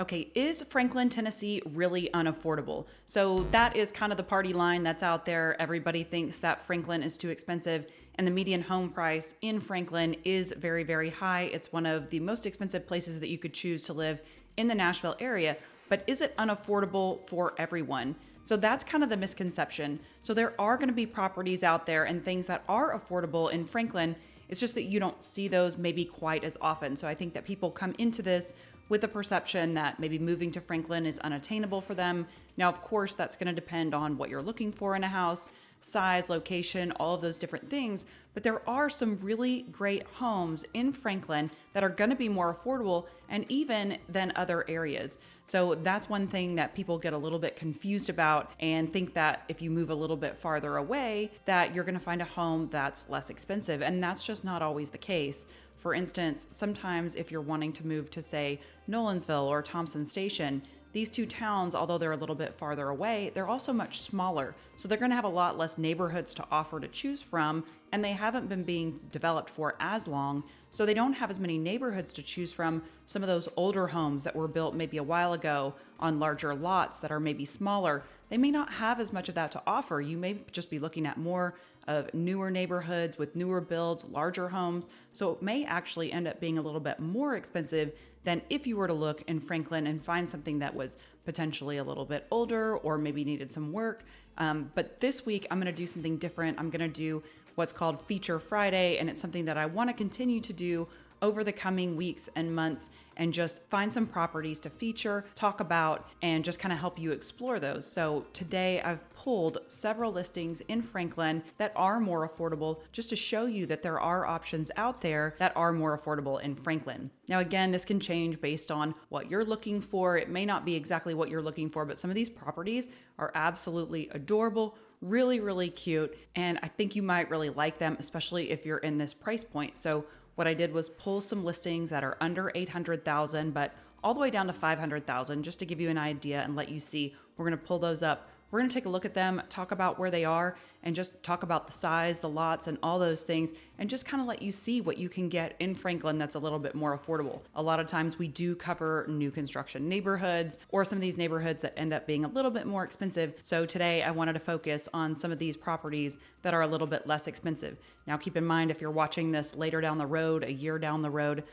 Okay, is Franklin, Tennessee really unaffordable? So that is kind of the party line that's out there. Everybody thinks that Franklin is too expensive, and the median home price in Franklin is very, very high. It's one of the most expensive places that you could choose to live in the Nashville area. But is it unaffordable for everyone? So that's kind of the misconception. So there are going to be properties out there and things that are affordable in Franklin. It's just that you don't see those maybe quite as often. So I think that people come into this with the perception that maybe moving to Franklin is unattainable for them. Now, of course, that's going to depend on what you're looking for in a house, size, location, all of those different things. But there are some really great homes in Franklin that are going to be more affordable and even than other areas. So that's one thing that people get a little bit confused about and think that if you move a little bit farther away, that you're going to find a home that's less expensive. And that's just not always the case. For instance, sometimes if you're wanting to move to, say, Nolensville or Thompson Station, these two towns, although they're a little bit farther away, they're also much smaller. So they're going to have a lot less neighborhoods to offer to choose from, and they haven't been being developed for as long. So they don't have as many neighborhoods to choose from. Some of those older homes that were built maybe a while ago on larger lots that are maybe smaller, they may not have as much of that to offer. You may just be looking at more of newer neighborhoods with newer builds, larger homes. So it may actually end up being a little bit more expensive than if you were to look in Franklin and find something that was potentially a little bit older or maybe needed some work. But this week, I'm going to do something different. I'm going to do what's called Feature Friday, and it's something that I want to continue to do over the coming weeks and months and just find some properties to feature, talk about, and just kind of help you explore those. So today I've pulled several listings in Franklin that are more affordable just to show you that there are options out there that are more affordable in Franklin. Now, again, this can change based on what you're looking for. It may not be exactly what you're looking for, but some of these properties are absolutely adorable, really, really cute. And I think you might really like them, especially if you're in this price point. So what I did was pull some listings that are under 800,000, but all the way down to 500,000, just to give you an idea and let you see. We're going to pull those up. We're going to take a look at them, talk about where they are, and just talk about the size, the lots, and all those things, and just kind of let you see what you can get in Franklin that's a little bit more affordable. A lot of times we do cover new construction neighborhoods or some of these neighborhoods that end up being a little bit more expensive. So today I wanted to focus on some of these properties that are a little bit less expensive. Now keep in mind, if you're watching this later down the road, a year down the road,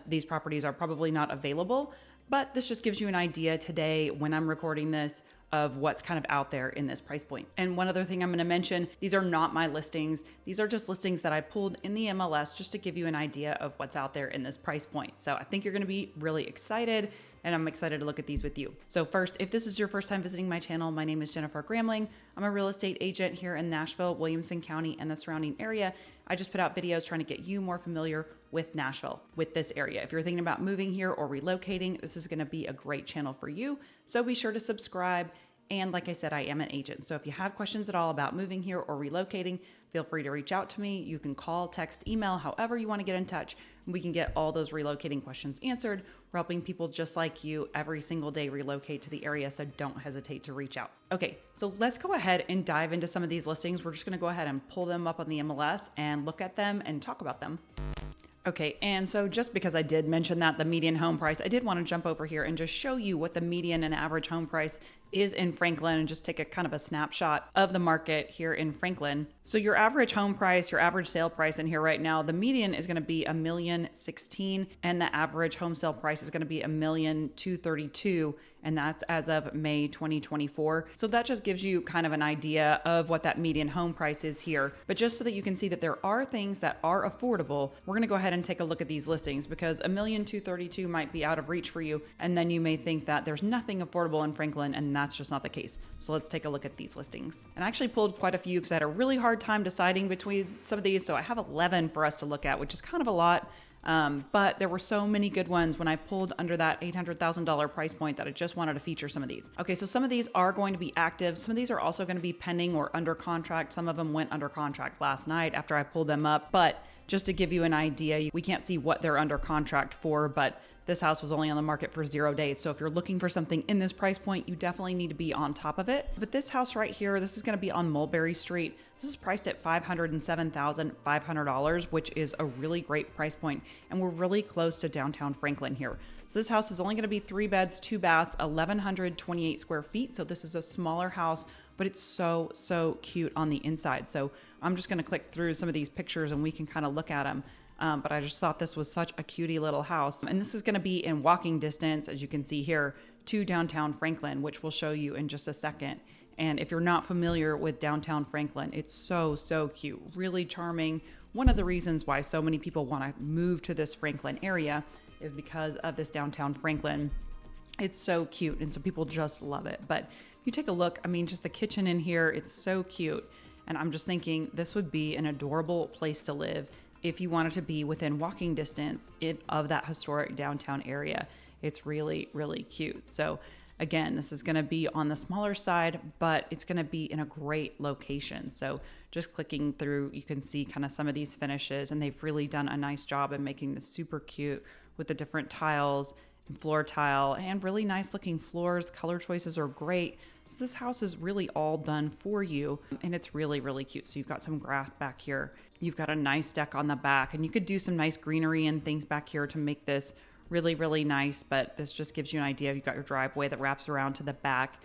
these properties are probably not available, but this just gives you an idea today when I'm recording this of what's kind of out there in this price point. And one other thing I'm going to mention, these are not my listings. These are just listings that I pulled in the MLS just to give you an idea of what's out there in this price point. So I think you're going to be really excited, and I'm excited to look at these with you. So first, if this is your first time visiting my channel, my name is Jennifer Gramling. I'm a real estate agent here in Nashville, Williamson County, and the surrounding area. I just put out videos trying to get you more familiar with Nashville, with this area. If you're thinking about moving here or relocating, this is going to be a great channel for you. So be sure to subscribe. And like I said, I am an agent. So if you have questions at all about moving here or relocating, feel free to reach out to me. You can call, text, email, however you want to get in touch. And we can get all those relocating questions answered. We're helping people just like you every single day relocate to the area. So don't hesitate to reach out. Okay, so let's go ahead and dive into some of these listings. We're just going to go ahead and pull them up on the MLS and look at them and talk about them. Okay, and so just because I did mention that the median home price, I did want to jump over here and just show you what the median and average home price is in Franklin and just take a kind of a snapshot of the market here in Franklin. So your average home price, your average sale price in here right now, the median is going to be $1,016,000 and the average home sale price is going to be $1,232,000, and that's as of May 2024. So that just gives you kind of an idea of what that median home price is here. But just so that you can see that there are things that are affordable, we're going to go ahead and take a look at these listings because $1,232,000 might be out of reach for you, and then you may think that there's nothing affordable in Franklin, and that's just not the case. So let's take a look at these listings. And I actually pulled quite a few because I had a really hard time deciding between some of these. So I have 11 for us to look at, which is kind of a lot. But there were so many good ones when I pulled under that $800,000 price point that I just wanted to feature some of these. Okay, so some of these are going to be active. Some of these are also going to be pending or under contract. Some of them went under contract last night after I pulled them up, but just to give you an idea, we can't see what they're under contract for, but this house was only on the market for 0 days. So if you're looking for something in this price point, you definitely need to be on top of it. But this house right here, this is going to be on Mulberry Street. This is priced at $507,500, which is a really great price point. And we're really close to downtown Franklin here. So this house is only going to be 3 beds, 2 baths, 1,128 square feet. So this is a smaller house, but it's so cute on the inside. So I'm just going to click through some of these pictures and we can kind of look at them. But I just thought this was such a cutie little house. And this is going to be in walking distance, as you can see here, to downtown Franklin, which we'll show you in just a second. And if you're not familiar with downtown Franklin, it's so cute, really charming. One of the reasons why so many people want to move to this Franklin area is because of this downtown Franklin. It's so cute, and so people just love it. But if you take a look, I mean, just the kitchen in here, it's so cute. And I'm just thinking this would be an adorable place to live if you wanted to be within walking distance of that historic downtown area. It's really cute. So again, this is going to be on the smaller side, but it's going to be in a great location. So just clicking through, you can see kind of some of these finishes, and they've really done a nice job in making this super cute with the different tiles and floor tile and really nice looking floors. Color choices are great. So this house is really all done for you, and it's really cute. So you've got some grass back here. You've got a nice deck on the back, and you could do some nice greenery and things back here to make this really nice. But this just gives you an idea. You've got your driveway that wraps around to the back.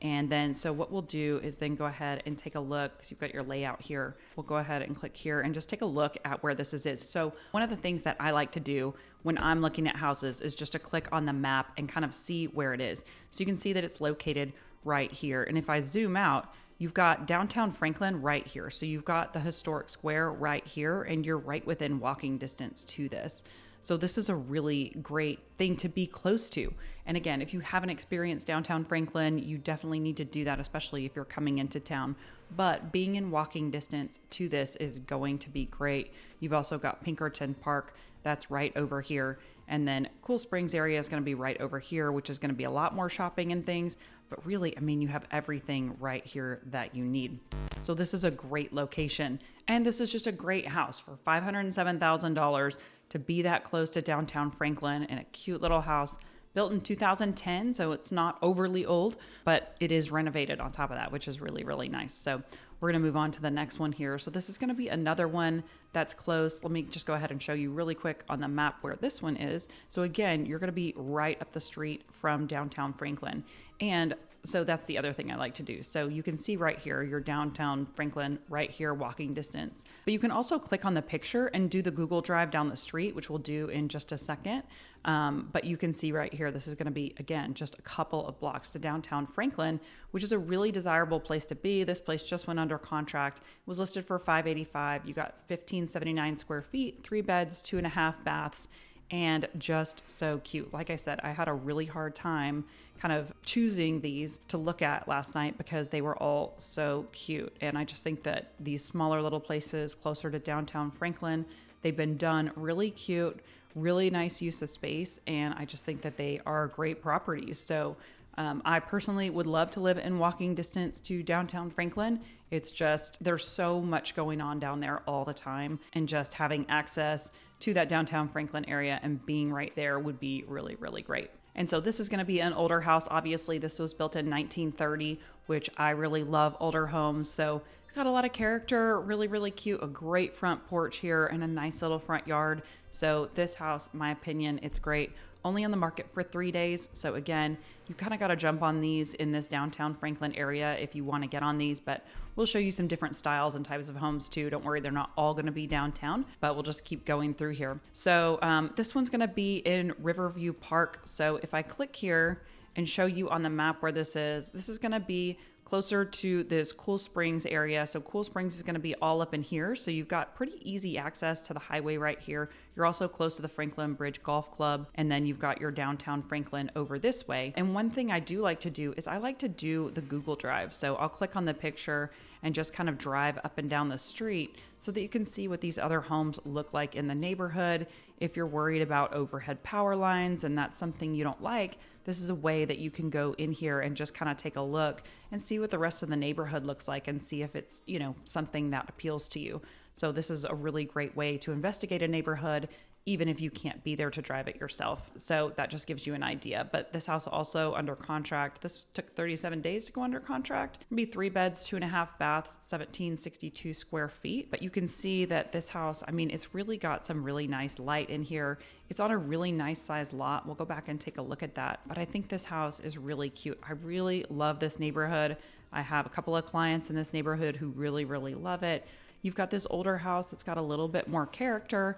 And then, so what we'll do is then go ahead and take a look. So you've got your layout here. We'll go ahead and click here and just take a look at where this is. So one of the things that I like to do when I'm looking at houses is just to click on the map and kind of see where it is. So you can see that it's located right here. And if I zoom out, you've got downtown Franklin right here. So you've got the historic square right here, and you're right within walking distance to this. So this is a really great thing to be close to. And again, if you haven't experienced downtown Franklin, you definitely need to do that, especially if you're coming into town. But being in walking distance to this is going to be great. You've also got Pinkerton Park that's right over here. And then Cool Springs area is going to be right over here, which is going to be a lot more shopping and things. But really, I mean, you have everything right here that you need. So this is a great location. And this is just a great house for $507,000 to be that close to downtown Franklin in a cute little house built in 2010. So it's not overly old, but it is renovated on top of that, which is really nice. So we're going to move on to the next one here. So this is going to be another one that's close. Let me just go ahead and show you really quick on the map where this one is. So again, you're going to be right up the street from downtown Franklin. And so that's the other thing I like to do. So you can see right here, your downtown Franklin right here, walking distance. But you can also click on the picture and do the Google Drive down the street, which we'll do in just a second. But you can see right here, this is going to be, again, just a couple of blocks to downtown Franklin, which is a really desirable place to be. This place just went under contract. It was listed for $585,000. You got 1,579 square feet, 3 beds, 2.5 baths. And just so cute. Like I said, I had a really hard time kind of choosing these to look at last night because they were all so cute. And I just think that these smaller little places closer to downtown Franklin, they've been done really cute, really nice use of space. And I just think that they are great properties. So I personally would love to live in walking distance to downtown Franklin. It's just, there's so much going on down there all the time, and just having access to that downtown Franklin area and being right there would be really great. And so this is going to be an older house. Obviously, this was built in 1930, which I really love older homes. So it's got a lot of character, really cute, a great front porch here and a nice little front yard. So this house, in my opinion, it's great. Only on the market for 3 days. So again, you kind of got to jump on these in this downtown Franklin area if you want to get on these, but we'll show you some different styles and types of homes too. Don't worry, they're not all going to be downtown, but we'll just keep going through here. So this one's going to be in Riverview Park. So if I click here and show you on the map where this is going to be closer to this Cool Springs area. So Cool Springs is going to be all up in here. So you've got pretty easy access to the highway right here. You're also close to the Franklin Bridge Golf Club. And then you've got your downtown Franklin over this way. And one thing I do like to do is I like to do the Google Drive. So I'll click on the picture and just kind of drive up and down the street so that you can see what these other homes look like in the neighborhood. If you're worried about overhead power lines and that's something you don't like, this is a way that you can go in here and just kind of take a look and see see what the rest of the neighborhood looks like and see if it's, something that appeals to you. So this is a really great way to investigate a neighborhood, even if you can't be there to drive it yourself. So that just gives you an idea. But this house also under contract. This took 37 days to go under contract. It'd be 3 beds, 2.5 baths, 1762 square feet. But you can see that this house, it's really got some really nice light in here. It's on a really nice sized lot. We'll go back and take a look at that. But I think this house is really cute. I really love this neighborhood. I have a couple of clients in this neighborhood who really, really love it. You've got this older house that's got a little bit more character.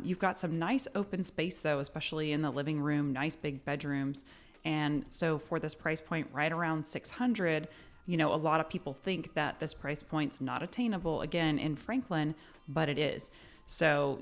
You've got some nice open space though, especially in the living room, nice big bedrooms. And so for this price point, right around 600, a lot of people think that this price point's not attainable again in Franklin, but it is. So,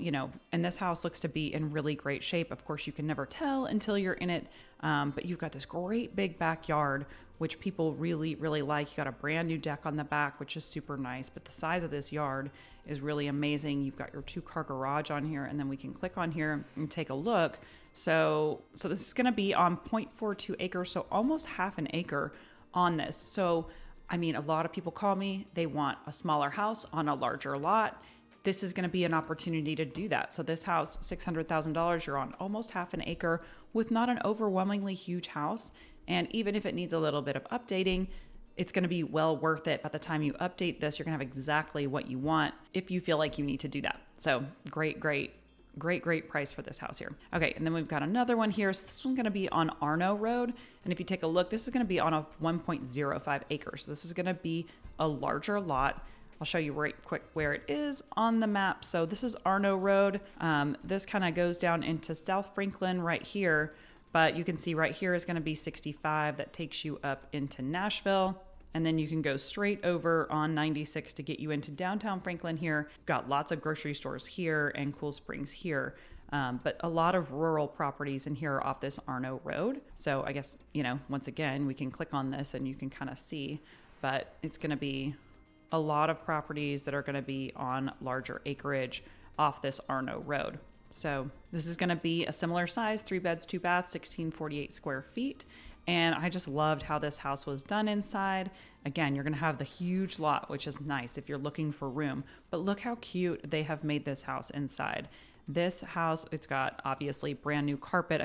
and this house looks to be in really great shape. Of course, you can never tell until you're in it. But you've got this great big backyard, which people really, really like. You got a brand new deck on the back, which is super nice. But the size of this yard is really amazing. You've got your 2-car garage on here, and then we can click on here and take a look. So this is going to be on 0.42 acres, so almost half an acre on this. So, a lot of people call me, they want a smaller house on a larger lot. This is going to be an opportunity to do that. So this house, $600,000, you're on almost half an acre with not an overwhelmingly huge house. And even if it needs a little bit of updating, it's going to be well worth it. By the time you update this, you're going to have exactly what you want if you feel like you need to do that. So great price for this house here. Okay, and then we've got another one here. So this one's going to be on Arno Road. And if you take a look, this is going to be on a 1.05 acres. So this is going to be a larger lot. I'll show you right quick where it is on the map. So this is Arno Road. This kind of goes down into South Franklin right here, but you can see right here is going to be 65. That takes you up into Nashville. And then you can go straight over on 96 to get you into downtown Franklin here. Got lots of grocery stores here and Cool Springs here. But a lot of rural properties in here off this Arno Road. So I guess, once again, we can click on this and you can kind of see, but it's going to be a lot of properties that are going to be on larger acreage off this Arno Road. So this is going to be a similar size, 3 beds, 2 baths, 1648 square feet. And I just loved how this house was done inside. Again, you're going to have the huge lot, which is nice if you're looking for room. But look how cute they have made this house inside. This house, it's got obviously brand new carpet.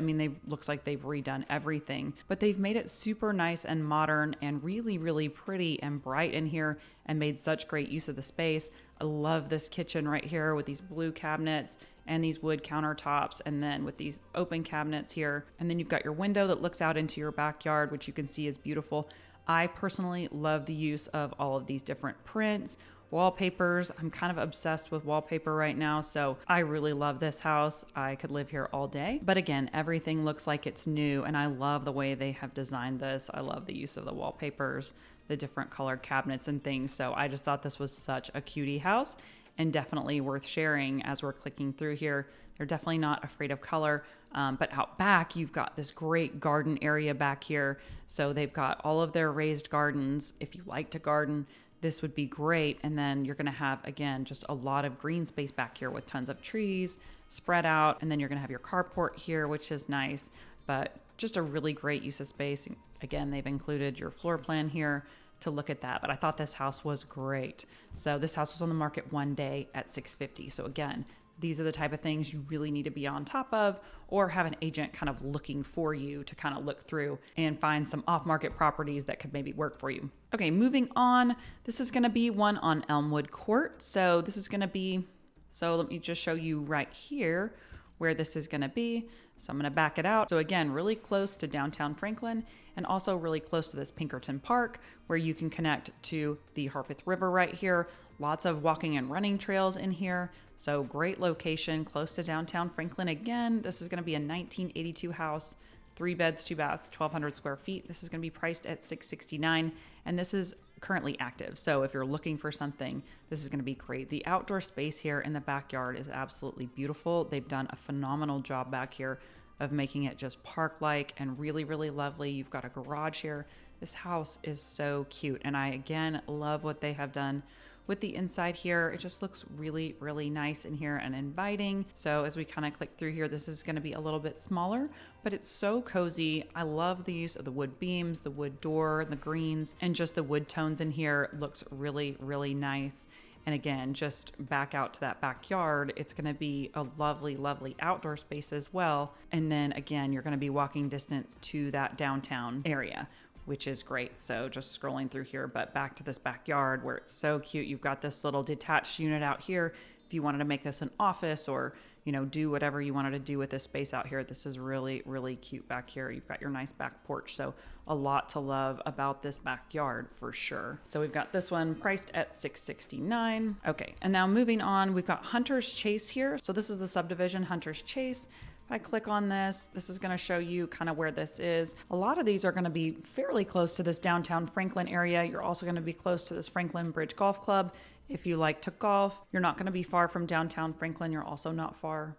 Looks like they've redone everything, but they've made it super nice and modern and really, really pretty and bright in here and made such great use of the space. I love this kitchen right here with these blue cabinets and these wood countertops, and then with these open cabinets here. And then you've got your window that looks out into your backyard, which you can see is beautiful. I personally love the use of all of these different prints, wallpapers. I'm kind of obsessed with wallpaper right now, so I really love this house. I could live here all day. But again, everything looks like it's new, and I love the way they have designed this. I love the use of the wallpapers, the different colored cabinets and things. So I just thought this was such a cutie house and definitely worth sharing as we're clicking through here. They're definitely not afraid of color. But out back, you've got this great garden area back here. So they've got all of their raised gardens. If you like to garden, this would be great. And then you're going to have, again, just a lot of green space back here with tons of trees spread out. And then you're going to have your carport here, which is nice, but just a really great use of space. Again, they've included your floor plan here to look at that, but I thought this house was great. So this house was on the market one day at $650. So again, these are the type of things you really need to be on top of, or have an agent kind of looking for you to kind of look through and find some off-market properties that could maybe work for you. Okay, moving on. This is going to be one on Elmwood Court. So this is going to be, so let me just show you right here where this is going to be. So I'm going to back it out. So again, really close to downtown Franklin and also really close to this Pinkerton Park where you can connect to the Harpeth River right here. Lots of walking and running trails in here. So great location, close to downtown Franklin. Again, this is going to be a 1982 house, 3 beds, 2 baths, 1,200 square feet. This is going to be priced at $669, and this is currently active. So if you're looking for something, this is going to be great. The outdoor space here in the backyard is absolutely beautiful. They've done a phenomenal job back here of making it just park-like and really, really lovely. You've got a garage here. This house is so cute. And I, again, love what they have done with the inside here. It just looks really, really nice in here and inviting. So as we kind of click through here, this is going to be a little bit smaller, but it's so cozy. I love the use of the wood beams, the wood door, the greens, and just the wood tones in here. It looks really, really nice. And again, just back out to that backyard, it's going to be a lovely, lovely outdoor space as well. And then again, you're going to be walking distance to that downtown area, which is great. So just scrolling through here, but back to this backyard where it's so cute. You've got this little detached unit out here. If you wanted to make this an office or, you know, do whatever you wanted to do with this space out here, this is really, really cute back here. You've got your nice back porch. So a lot to love about this backyard for sure. So we've got this one priced at $669. Okay. And now moving on, we've got Hunter's Chase here. So this is the subdivision Hunter's Chase. If I click on this, this is going to show you kind of where this is. A lot of these are going to be fairly close to this downtown Franklin area. You're also going to be close to this Franklin Bridge Golf Club. If you like to golf, you're not going to be far from downtown Franklin. You're also not far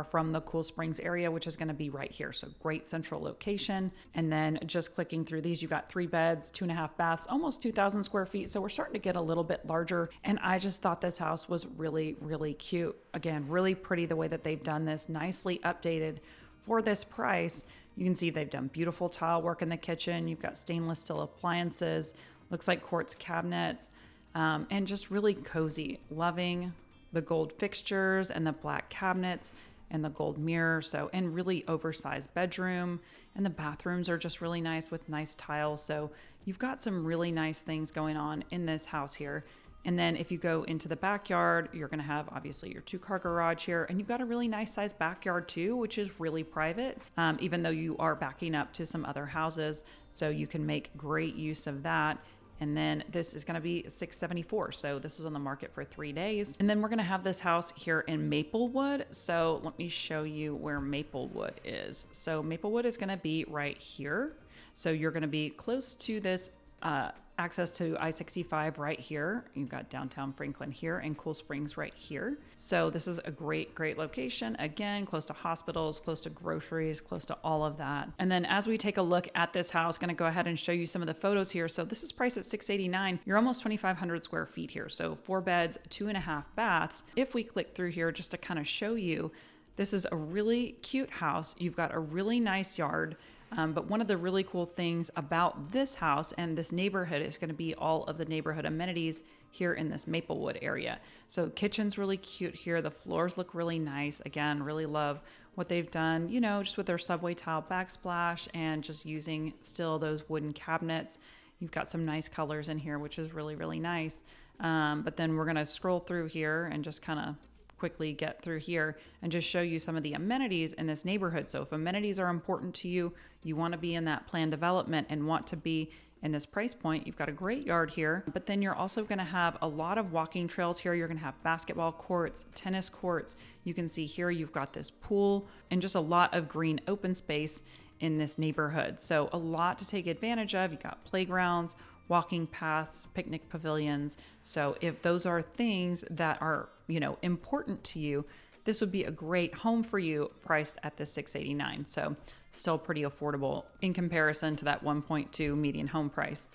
from the Cool Springs area, which is going to be right here. So great central location. And then just clicking through these, you got 3 beds, 2.5 baths, almost 2,000 square feet. So we're starting to get a little bit larger. And I just thought this house was really, really cute. Again, really pretty the way that they've done this, nicely updated for this price. You can see they've done beautiful tile work in the kitchen. You've got stainless steel appliances, looks like quartz cabinets. And just really cozy, loving the gold fixtures and the black cabinets and the gold mirror. So, and really oversized bedroom, and the bathrooms are just really nice with nice tiles. So you've got some really nice things going on in this house here. And then if you go into the backyard, you're going to have obviously your 2-car garage here, and you've got a really nice sized backyard too, which is really private, even though you are backing up to some other houses. So you can make great use of that. And then this is going to be $674. So this was on the market for 3 days. And then we're going to have this house here in Maplewood. So let me show you where Maplewood is. So Maplewood is going to be right here. So you're going to be close to this access to I-65 right here. You've got downtown Franklin here and Cool Springs right here. So this is a great, great location. Again, close to hospitals, close to groceries, close to all of that. And then as we take a look at this house, going to go ahead and show you some of the photos here. So this is priced at $689. You're almost 2,500 square feet here. So 4 beds, 2.5 baths. If we click through here just to kind of show you, this is a really cute house. You've got a really nice yard. But one of the really cool things about this house and this neighborhood is going to be all of the neighborhood amenities here in this Maplewood area. So kitchen's really cute here. The floors look really nice. Again, really love what they've done, you know, just with their subway tile backsplash and just using still those wooden cabinets. You've got some nice colors in here, which is really, really nice. But then we're going to scroll through here and just kind of quickly get through here and just show you some of the amenities in this neighborhood. So if amenities are important to you, you want to be in that planned development and want to be in this price point, you've got a great yard here, but then you're also going to have a lot of walking trails here. You're going to have basketball courts, tennis courts. You can see here you've got this pool and just a lot of green open space in this neighborhood. So a lot to take advantage of. You've got playgrounds, walking paths, picnic pavilions. So if those are things that are, you know, important to you, this would be a great home for you priced at the $689. So still pretty affordable in comparison to that 1.2 median home price.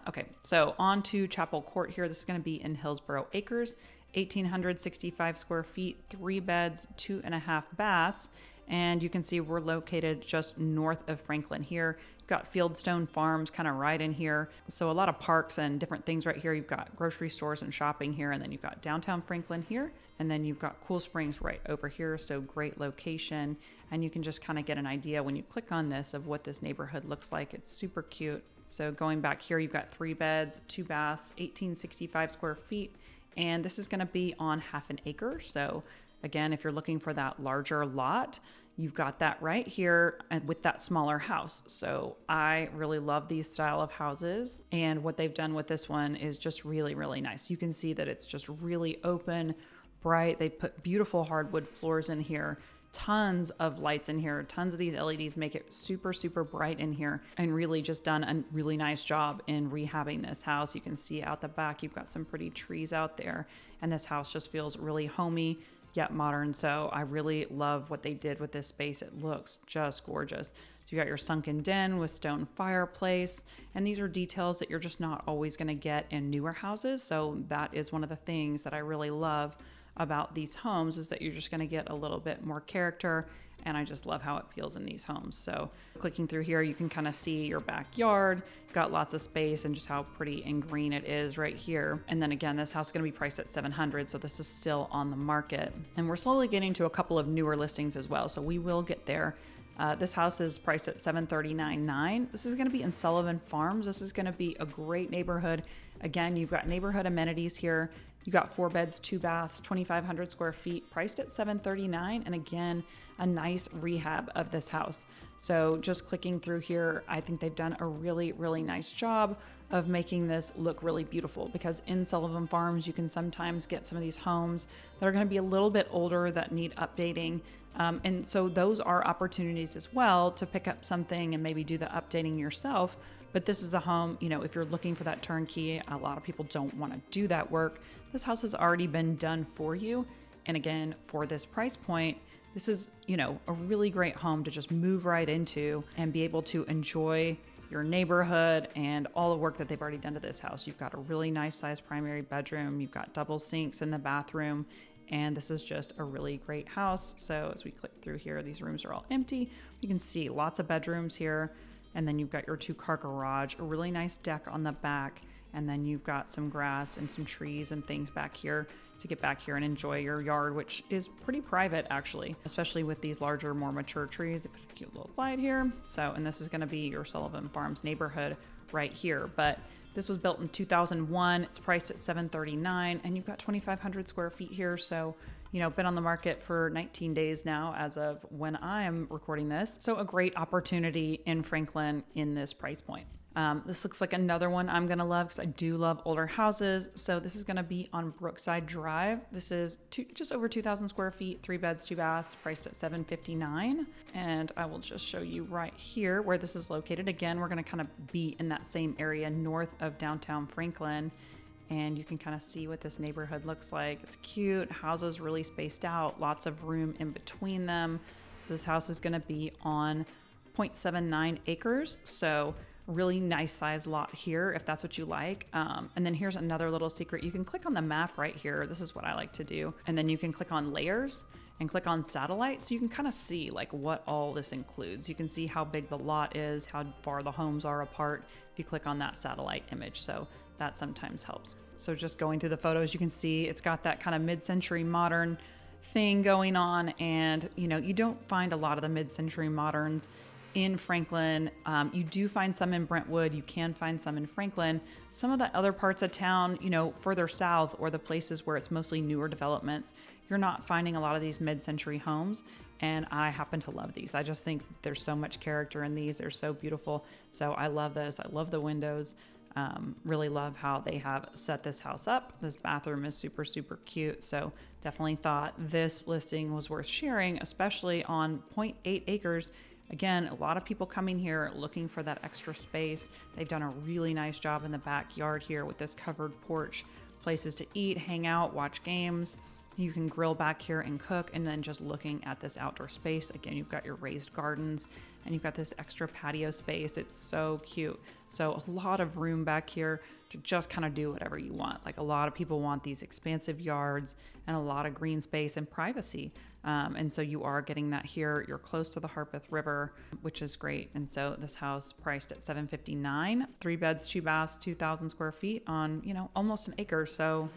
Okay, so on to Chapel Court here. This is going to be in Hillsborough Acres, 1,865 square feet, 3 beds, 2.5 baths. And you can see we're located just north of Franklin here. You've got Fieldstone Farms kind of right in here. So a lot of parks and different things right here. You've got grocery stores and shopping here. And then you've got downtown Franklin here. And then you've got Cool Springs right over here. So great location. And you can just kind of get an idea when you click on this of what this neighborhood looks like. It's super cute. So going back here, you've got 3 beds, 2 baths, 1,865 square feet. And this is going to be on half an acre. So again, if you're looking for that larger lot, you've got that right here with that smaller house. So I really love these style of houses, and what they've done with this one is just really, really nice. You can see that it's just really open, bright. They put beautiful hardwood floors in here, tons of lights in here, tons of these LEDs make it super, super bright in here, and really just done a really nice job in rehabbing this house. You can see out the back, you've got some pretty trees out there, and this house just feels really homey yet modern. So I really love what they did with this space. It looks just gorgeous. So So you got your sunken den with stone fireplace. And these are details that you're just not always going to get in newer houses. So that is one of the things that I really love about these homes, is that you're just going to get a little bit more character. And I just love how it feels in these homes. So clicking through here, you can kind of see your backyard. Got lots of space and just how pretty and green it is right here. And then again, this house is going to be priced at $700,000, so this is still on the market. And we're slowly getting to a couple of newer listings as well, so we will get there. This house is priced at $739,900. This is going to be in Sullivan Farms. This is going to be a great neighborhood. Again, you've got neighborhood amenities here. You got 4 beds, 2 baths, 2,500 square feet, priced at $739,000. And again, a nice rehab of this house. So just clicking through here, I think they've done a really, really nice job of making this look really beautiful, because in Sullivan Farms, you can sometimes get some of these homes that are going to be a little bit older that need updating. And so those are opportunities as well to pick up something and maybe do the updating yourself. But this is a home, if you're looking for that turnkey, a lot of people don't want to do that work. This house has already been done for you. And again, for this price point, this is, a really great home to just move right into and be able to enjoy your neighborhood and all the work that they've already done to this house. You've got a really nice sized primary bedroom. You've got double sinks in the bathroom. And this is just a really great house. So as we click through here, these rooms are all empty. You can see lots of bedrooms here. And then you've got your 2-car garage, a really nice deck on the back. And then you've got some grass and some trees and things back here to get back here and enjoy your yard, which is pretty private actually, especially with these larger, more mature trees. They put a cute little slide here. So, and this is going to be your Sullivan Farms neighborhood right here. But this was built in 2001. It's priced at $739,000, and you've got 2,500 square feet here. So, been on the market for 19 days now as of when I am recording this. So a great opportunity in Franklin in this price point. This looks like another one I'm going to love, because I do love older houses. So this is going to be on Brookside Drive. This is just over 2,000 square feet, 3 beds, 2 baths, priced at $759,000. And I will just show you right here where this is located. Again, we're going to kind of be in that same area north of downtown Franklin. And you can kind of see what this neighborhood looks like. It's cute, houses really spaced out, lots of room in between them. So this house is going to be on 0.79 acres. So really nice size lot here if that's what you like. And then here's another little secret. You can click on the map right here. This is what I like to do. And then you can click on layers and click on satellite, so you can kind of see like what all this includes. You can see how big the lot is, how far the homes are apart if you click on that satellite image. So that sometimes helps. So just going through the photos, you can see it's got that kind of mid-century modern thing going on. And you don't find a lot of the mid-century moderns in Franklin. You do find some in Brentwood. You can find some in Franklin. Some of the other parts of town, further south, or the places where it's mostly newer developments, you're not finding a lot of these mid-century homes. And I happen to love these. I just think there's so much character in these. They're so beautiful. So I love this. I love the windows. Really love how they have set this house up. This bathroom is super, super cute. So definitely thought this listing was worth sharing, especially on 0.8 acres. Again, a lot of people coming here looking for that extra space. They've done a really nice job in the backyard here with this covered porch, places to eat, hang out, watch games. You can grill back here and cook, and then just looking at this outdoor space. Again, you've got your raised gardens and you've got this extra patio space. It's so cute. So a lot of room back here to just kind of do whatever you want. Like a lot of people want these expansive yards and a lot of green space and privacy. And so you are getting that here. You're close to the Harpeth River, which is great. And so this house priced at $759,000, 3 beds, 2 baths, 2,000 square feet on, almost an acre. So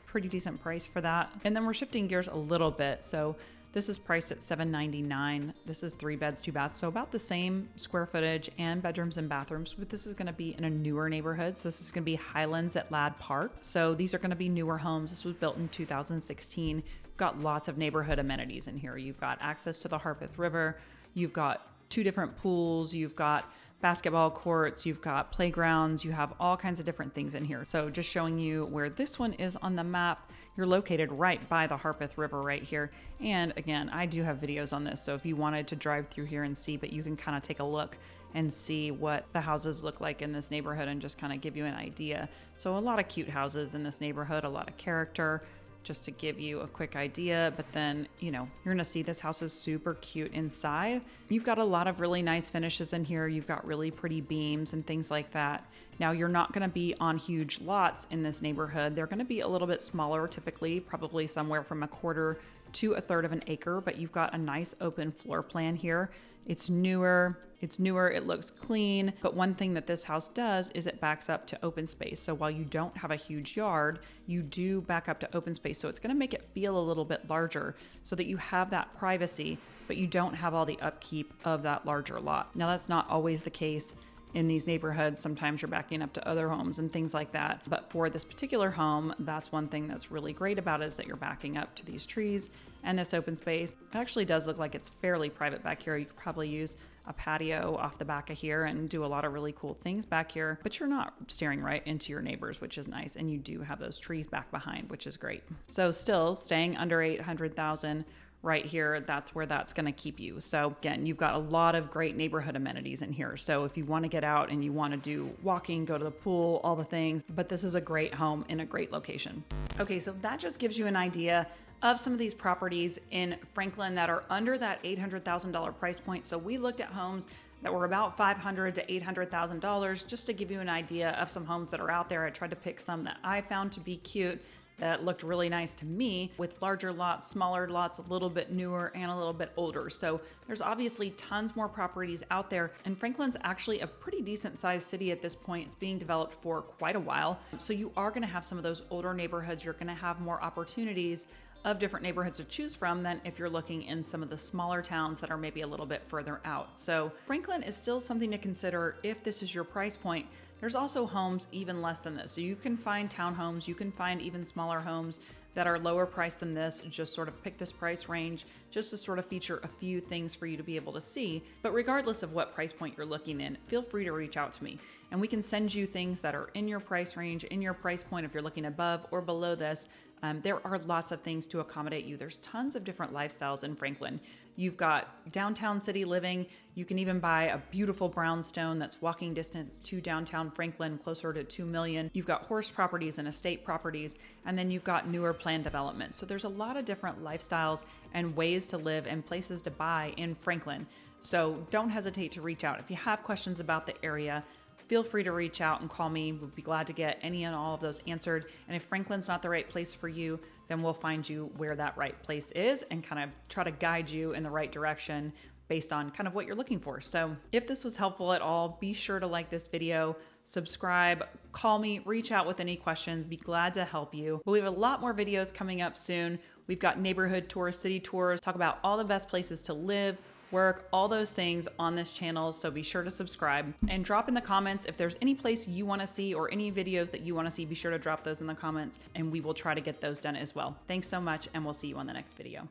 pretty decent price for that. And then we're shifting gears a little bit. So this is priced at $799,000. This is 3 beds, 2 baths. So about the same square footage and bedrooms and bathrooms, but this is going to be in a newer neighborhood. So this is going to be Highlands at Ladd Park. So these are going to be newer homes. This was built in 2016. Got lots of neighborhood amenities in here. You've got access to the Harpeth River. You've got 2 different pools. You've got basketball courts, you've got playgrounds, you have all kinds of different things in here. So just showing you where this one is on the map. You're located right by the Harpeth River right here. And again, I do have videos on this, so if you wanted to drive through here and see, but you can kind of take a look and see what the houses look like in this neighborhood and just kind of give you an idea. So a lot of cute houses in this neighborhood, a lot of character. just to give you a quick idea. But then, you know, you're gonna see this house is super cute inside. You've got a lot of really nice finishes in here. You've got really pretty beams and things like that. Now, you're not gonna be on huge lots in this neighborhood. They're gonna be a little bit smaller, typically, probably somewhere from a quarter to a third of an acre, but you've got a nice open floor plan here. It's newer, it looks clean, but one thing that this house does is it backs up to open space. So while you don't have a huge yard, you do back up to open space. So it's gonna make it feel a little bit larger so that you have that privacy, but you don't have all the upkeep of that larger lot. Now, that's not always the case in these neighborhoods. Sometimes you're backing up to other homes and things like that. But for this particular home, that's one thing that's really great about it, is that you're backing up to these trees and this open space. It actually does look like it's fairly private back here. You could probably use a patio off the back of here and do a lot of really cool things back here, but you're not staring right into your neighbors, which is nice. And you do have those trees back behind, which is great. So still staying under 800,000 right here, that's where that's going to keep you. So again, you've got a lot of great neighborhood amenities in here. So if you want to get out and you want to do walking, go to the pool, all the things, but this is a great home in a great location. Okay, so that just gives you an idea of some of these properties in Franklin that are under that $800,000 price point. So we looked at homes that were about $500,000 to $800,000 just to give you an idea of some homes that are out there. I tried to pick some that I found to be cute, that looked really nice to me, with larger lots, smaller lots, a little bit newer and a little bit older. So there's obviously tons more properties out there, and Franklin's actually a pretty decent sized city at this point. It's being developed for quite a while. So you are gonna have some of those older neighborhoods. You're gonna have more opportunities of different neighborhoods to choose from than if you're looking in some of the smaller towns that are maybe a little bit further out. So Franklin is still something to consider if this is your price point. There's also homes even less than this. So you can find townhomes, you can find even smaller homes that are lower priced than this. Just sort of pick this price range just to sort of feature a few things for you to be able to see. But regardless of what price point you're looking in, feel free to reach out to me and we can send you things that are in your price range, in your price point if you're looking above or below this. There are lots of things to accommodate you. There's tons of different lifestyles in Franklin. You've got downtown city living. You can even buy a beautiful brownstone that's walking distance to downtown Franklin, closer to 2 million. You've got horse properties and estate properties, and then you've got newer planned development. So there's a lot of different lifestyles and ways to live and places to buy in Franklin. So don't hesitate to reach out. If you have questions about the area, feel free to reach out and call me. We'll be glad to get any and all of those answered. And if Franklin's not the right place for you, then we'll find you where that right place is and kind of try to guide you in the right direction based on kind of what you're looking for. So if this was helpful at all, be sure to like this video, subscribe, call me, reach out with any questions. Be glad to help you. But we have a lot more videos coming up soon. We've got neighborhood tours, city tours, talk about all the best places to live, work, all those things on this channel. So be sure to subscribe and drop in the comments if there's any place you want to see or any videos that you want to see. Be sure to drop those in the comments and we will try to get those done as well. Thanks so much, and we'll see you on the next video.